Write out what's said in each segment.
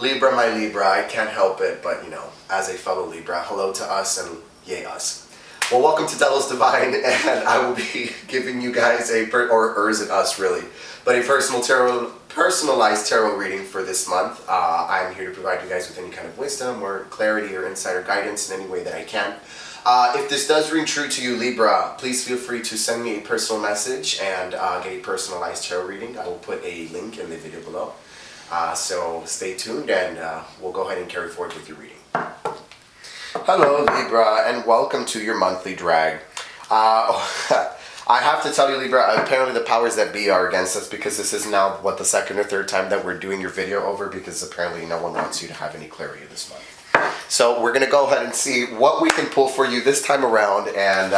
Libra, my Libra, I can't help it, but as a fellow Libra, hello to us and yay us. Well, welcome to Delos Divine, and I will be giving you guys or is it us really, but a personalized tarot reading for this month. I'm here to provide you guys with any kind of wisdom or clarity or insight or guidance in any way that I can. If this does ring true to you, Libra, please feel free to send me a personal message and get a personalized tarot reading. I will put a link in the video below. So stay tuned and we'll go ahead and carry forward with your reading. Hello Libra, and welcome to your monthly drag. I have to tell you, Libra, apparently the powers that be are against us, because this is now, the second or third time that we're doing your video over, because apparently no one wants you to have any clarity this month. So we're going to go ahead and see what we can pull for you this time around, and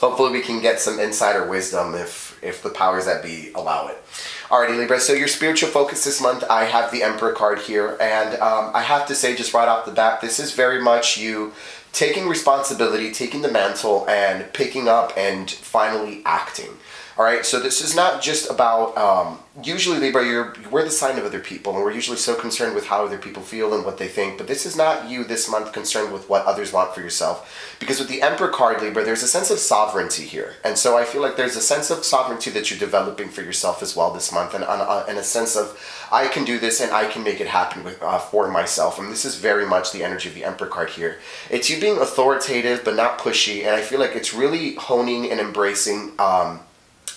hopefully we can get some insider wisdom if the powers that be allow it. Alrighty, Libra, so your spiritual focus this month, I have the Emperor card here, and I have to say just right off the bat, this is very much you taking responsibility, taking the mantle, and picking up and finally acting. Alright, so this is not just about, usually Libra, we're the sign of other people, and we're usually so concerned with how other people feel and what they think, but this is not you this month concerned with what others want for yourself. Because with the Emperor card, Libra, there's a sense of sovereignty here, and so I feel like there's a sense of sovereignty that you're developing for yourself as well this month, and a sense of, I can do this and I can make it happen for myself, and this is very much the energy of the Emperor card here. It's you being authoritative but not pushy, and I feel like it's really honing and embracing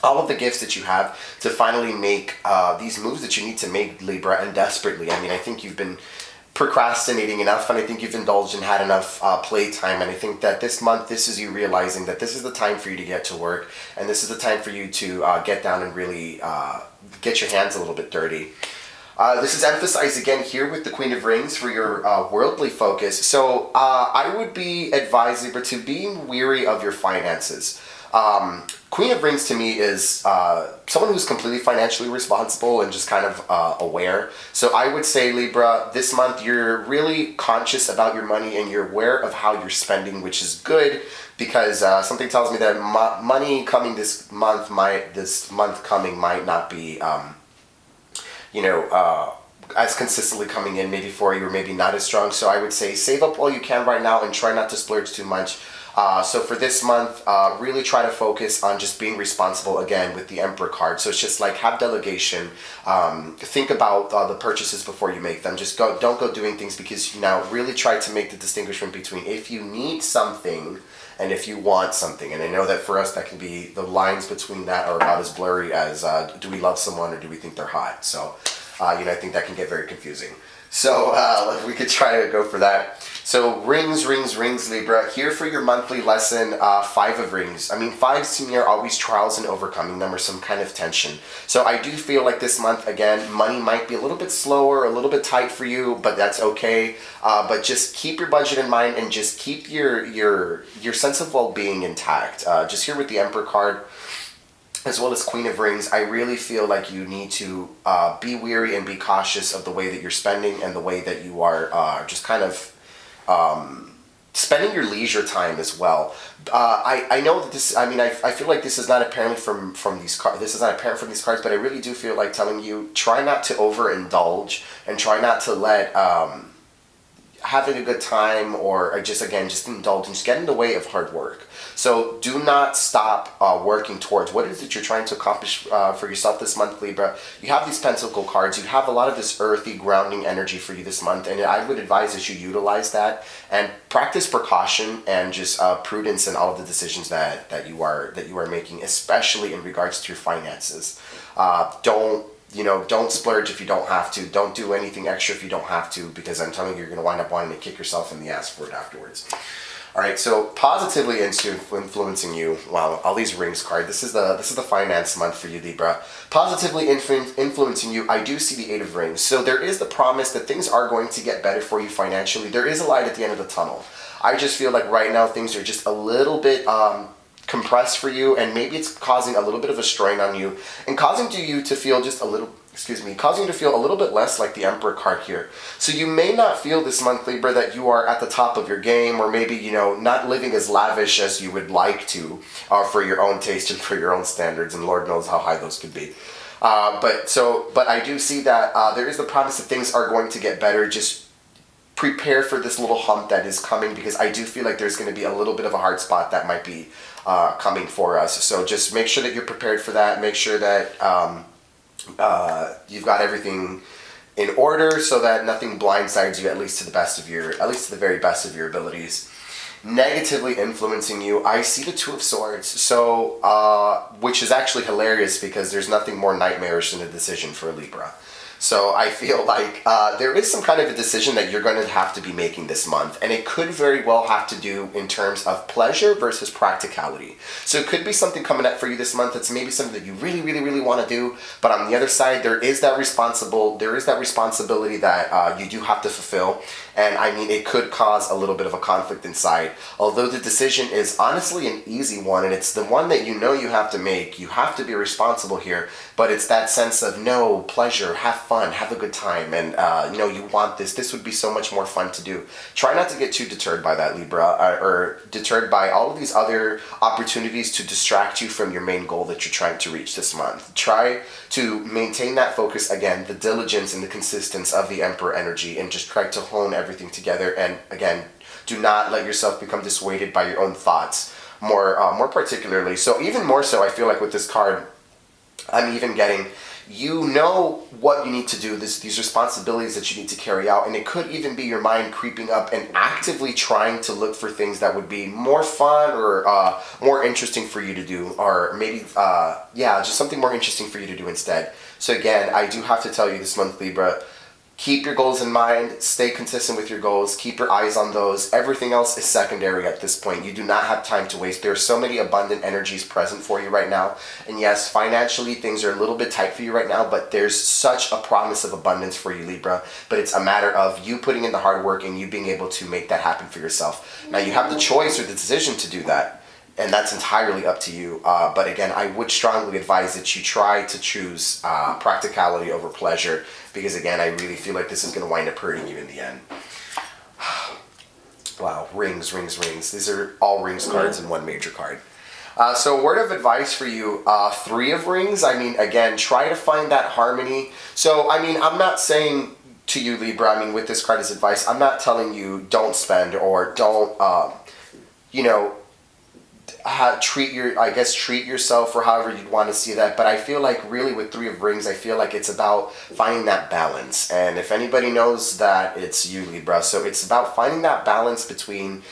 all of the gifts that you have to finally make these moves that you need to make, Libra, and desperately. I mean, I think you've been procrastinating enough, and I think you've indulged and had enough playtime, and I think that this month, this is you realizing that this is the time for you to get to work, and this is the time for you to get down and really get your hands a little bit dirty. This is emphasized again here with the Queen of Rings for your worldly focus. So I would be advised, Libra, to being weary of your finances. Queen of Rings to me is someone who's completely financially responsible and just kind of aware. So I would say, Libra, this month you're really conscious about your money and you're aware of how you're spending, which is good, because something tells me that money coming this month might not be as consistently coming in maybe for you, or maybe not as strong. So I would say save up all you can right now and try not to splurge too much. So for this month, really try to focus on just being responsible again with the Emperor card. So it's just like have delegation. Think about the purchases before you make them. Just don't go doing things, because really try to make the distinguishment between if you need something and if you want something. And I know that for us that can be, the lines between that are about as blurry as do we love someone or do we think they're hot. So I think that can get very confusing. So we could try to go for that. So rings, Libra, here for your monthly lesson, 5 of rings. I mean, 5s to me are always trials and overcoming them, or some kind of tension. So I do feel like this month, again, money might be a little bit slower, a little bit tight for you, but that's okay. But just keep your budget in mind and just keep your sense of well-being intact. Just here with the Emperor card, as well as Queen of Rings, I really feel like you need to be weary and be cautious of the way that you're spending and the way that you are just kind of spending your leisure time as well. I know that this, I feel like this is not apparent from these cards. This is not apparent from these cards, but I really do feel like telling you, try not to overindulge and try not to let having a good time or just indulge and just get in the way of hard work. So do not stop working towards what it is that you're trying to accomplish for yourself this month, Libra. You have these pentacle cards. You have a lot of this earthy grounding energy for you this month, and I would advise that you utilize that and practice precaution and just prudence in all of the decisions that you are making, especially in regards to your finances. Don't splurge if you don't have to. Don't do anything extra if you don't have to, because I'm telling you, you're going to wind up wanting to kick yourself in the ass for it afterwards. Alright, so positively influencing you, wow, all these rings card, this is the finance month for you, Libra. Positively influencing you, I do see the 8 of rings. So there is the promise that things are going to get better for you financially. There is a light at the end of the tunnel. I just feel like right now things are just a little bit compressed for you, and maybe it's causing a little bit of a strain on you and causing you to feel just a little, causing you to feel a little bit less like the Emperor card here. So you may not feel this month, Libra, that you are at the top of your game, or maybe, not living as lavish as you would like to for your own taste and for your own standards, and Lord knows how high those could be. But I do see that there is the promise that things are going to get better. Just prepare for this little hump that is coming, because I do feel like there's going to be a little bit of a hard spot that might be coming for us. So just make sure that you're prepared for that. Make sure that you've got everything in order so that nothing blindsides you, at least to the very best of your abilities. Negatively influencing you, I see the Two of Swords. So, which is actually hilarious because there's nothing more nightmarish than a decision for a Libra. So I feel like there is some kind of a decision that you're going to have to be making this month, and it could very well have to do in terms of pleasure versus practicality. So it could be something coming up for you this month that's maybe something that you really, really, really want to do, but on the other side, there is that responsibility that you do have to fulfill, and I mean, it could cause a little bit of a conflict inside. Although the decision is honestly an easy one, and it's the one that you know you have to make. You have to be responsible here, but it's that sense of no, pleasure, have fun, have a good time, and you want this. This would be so much more fun to do. Try not to get too deterred by that, Libra, or deterred by all of these other opportunities to distract you from your main goal that you're trying to reach this month. Try to maintain that focus, again, the diligence and the consistency of the Emperor energy, and just try to hone everything together. And again, do not let yourself become dissuaded by your own thoughts, more particularly. So even more so, I feel like with this card, I'm even getting, you know what you need to do, these responsibilities that you need to carry out, and it could even be your mind creeping up and actively trying to look for things that would be more fun or more interesting for you to do, or maybe, just something more interesting for you to do instead. So again, I do have to tell you this month, Libra, keep your goals in mind, stay consistent with your goals, keep your eyes on those. Everything else is secondary at this point. You do not have time to waste. There are so many abundant energies present for you right now. And yes, financially, things are a little bit tight for you right now, but there's such a promise of abundance for you, Libra. But it's a matter of you putting in the hard work and you being able to make that happen for yourself. Now, you have the choice or the decision to do that, and that's entirely up to you. But again, I would strongly advise that you try to choose practicality over pleasure, because again, I really feel like this is going to wind up hurting you in the end. Wow, rings. These are all rings cards and one major card. So word of advice for you, Three of Rings. I mean, again, try to find that harmony. So, I mean, I'm not saying to you, Libra, I mean, with this card as advice, I'm not telling you don't spend or don't, treat yourself, or however you'd want to see that. But I feel like really with Three of Rings, I feel like it's about finding that balance. And if anybody knows that, it's you, Libra. So it's about finding that balance between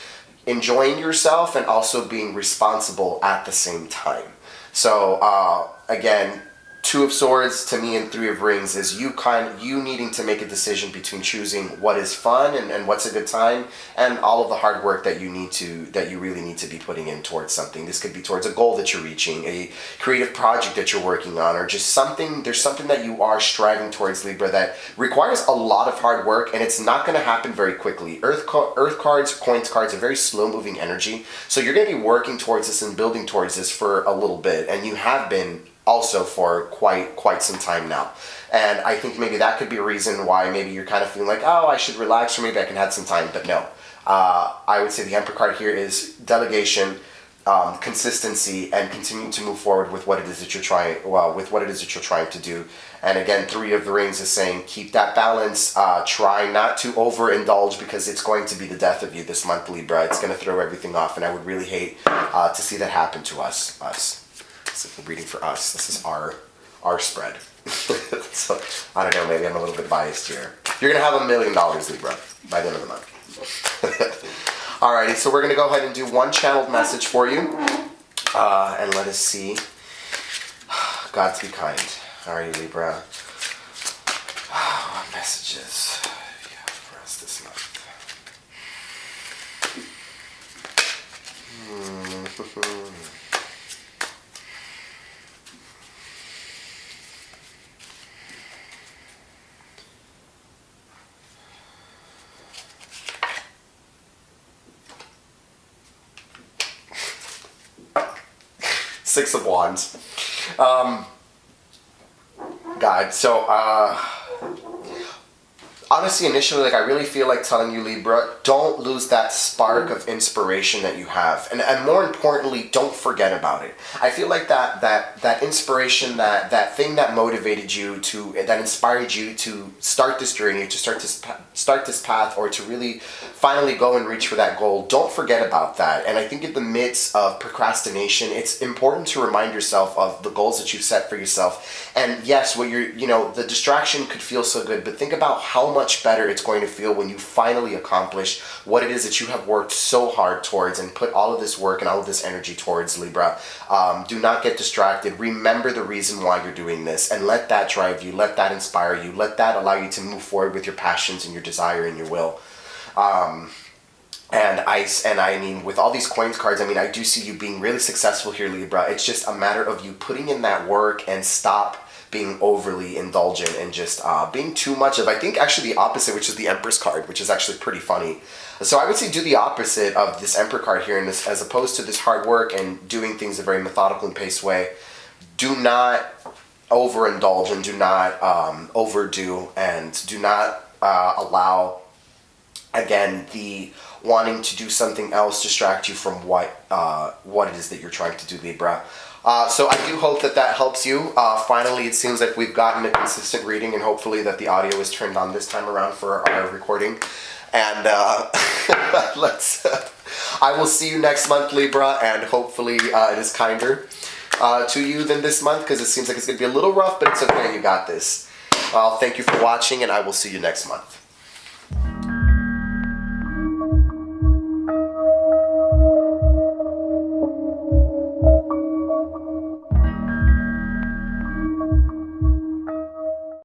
enjoying yourself and also being responsible at the same time. So again, Two of Swords to me and Three of Rings is you needing to make a decision between choosing what is fun and what's a good time, and all of the hard work that you really need to be putting in towards something. This could be towards a goal that you're reaching, a creative project that you're working on, or just there's something that you are striving towards, Libra, that requires a lot of hard work, and it's not going to happen very quickly. Earth cards, coins cards are very slow moving energy, so you're going to be working towards this and building towards this for a little bit, and you have been also for quite some time now. And I think maybe that could be a reason why maybe you're kind of feeling like, oh, I should relax, or maybe I can have some time. But no, I would say the Emperor card here is delegation, consistency, and continuing to move forward with what it is that you're trying to do. And again, Three of the Rings is saying keep that balance. Try not to overindulge, because it's going to be the death of you this month, Libra. It's going to throw everything off, and I would really hate to see that happen to us. So reading for us. This is our spread. So I don't know, maybe I'm a little bit biased here. You're gonna have $1 million, Libra, by the end of the month. Alrighty, so we're gonna go ahead and do one channeled message for you, and let us see. God to be kind. Alrighty, Libra. What messages do you have for us this month? Six of Wands. God, so honestly, initially, like, I really feel like telling you, Libra, don't lose that spark of inspiration that you have, and more importantly, don't forget about it. I feel like that inspiration, that thing that motivated you to, that inspired you to start this journey, to start this path, or to really finally go and reach for that goal. Don't forget about that. And I think in the midst of procrastination, it's important to remind yourself of the goals that you've set for yourself. And yes, what the distraction could feel so good, but think about how much better it's going to feel when you finally accomplish what it is that you have worked so hard towards and put all of this work and all of this energy towards, Libra. Do not get distracted. Remember the reason why you're doing this, and let that drive you, let that inspire you, let that allow you to move forward with your passions and your desire and your will. And I mean, with all these coins cards, I mean, I do see you being really successful here, Libra. It's just a matter of you putting in that work and stop being overly indulgent and just being too much of, I think, actually the opposite, which is the Empress card, which is actually pretty funny. So I would say do the opposite of this Emperor card here, in this, as opposed to this hard work and doing things a very methodical and paced way. Do not overindulge and do not overdo, and do not allow, again, the wanting to do something else distract you from what it is that you're trying to do, Libra. So I do hope that helps you. Finally, it seems like we've gotten a consistent reading, and hopefully that the audio is turned on this time around for our recording. And I will see you next month, Libra, and hopefully it is kinder to you than this month, because it seems like it's going to be a little rough, but it's okay, you got this. Well, thank you for watching, and I will see you next month.